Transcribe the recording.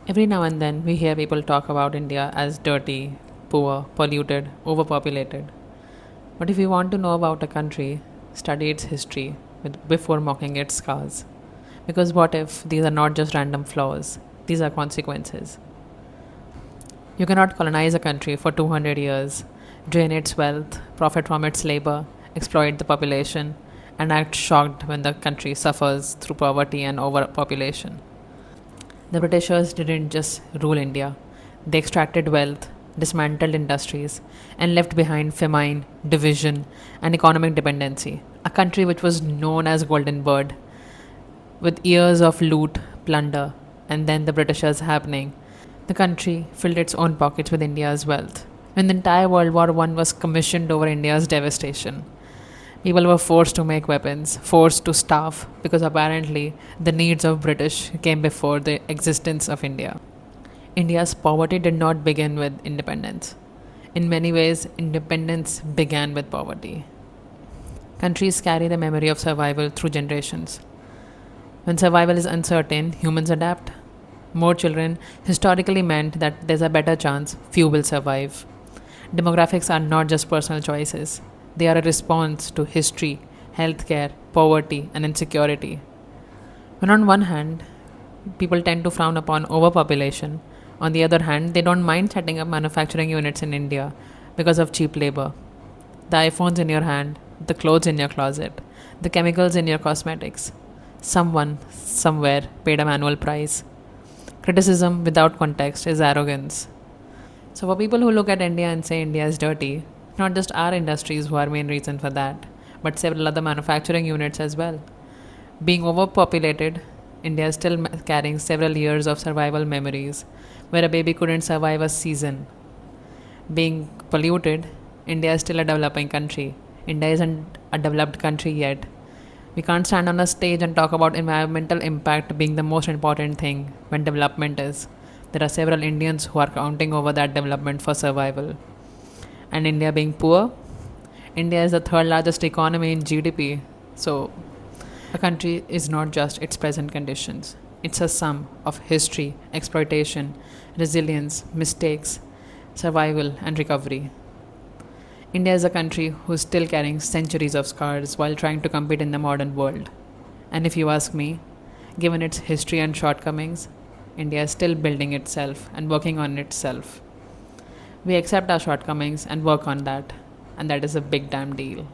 Every now and then we hear people talk about India as dirty, poor, polluted, overpopulated. But if you want to know about a country, study its history before mocking its scars. Because what if these are not just random flaws, these are consequences? You cannot colonize a country for 200 years, drain its wealth, profit from its labor, exploit the population, and act shocked when the country suffers through poverty and overpopulation. The Britishers didn't just rule India, they extracted wealth, dismantled industries, and left behind famine, division, and economic dependency. A country which was known as Golden Bird, with years of loot, plunder, and then the Britishers happening. The country filled its own pockets with India's wealth. When the entire World War I was commissioned over India's devastation, people were forced to make weapons, forced to starve, because apparently the needs of British came before the existence of India. India's poverty did not begin with independence. In many ways, independence began with poverty. Countries carry the memory of survival through generations. When survival is uncertain, humans adapt. More children historically meant that there's a better chance few will survive. Demographics are not just personal choices, they are a response to history, healthcare, poverty, and insecurity. When on one hand, people tend to frown upon overpopulation, on the other hand, they don't mind setting up manufacturing units in India because of cheap labor. The iPhones in your hand, the clothes in your closet, the chemicals in your cosmetics. Someone, somewhere, paid a manual price. Criticism without context is arrogance. So, for people who look at India and say India is dirty, not just our industries who are main reason for that, but several other manufacturing units as well. Being overpopulated, India is still carrying several years of survival memories where a baby couldn't survive a season. Being polluted, India is still a developing country. India isn't a developed country yet. We can't stand on a stage and talk about environmental impact being the most important thing when development is. There are several Indians who are counting over that development for survival. And India being poor, India is the third largest economy in GDP. So, a country is not just its present conditions, it's a sum of history, exploitation, resilience, mistakes, survival, and recovery. India is a country who's still carrying centuries of scars while trying to compete in the modern world. And if you ask me, given its history and shortcomings, India is still building itself and working on itself. We accept our shortcomings and work on that, and that is a big damn deal.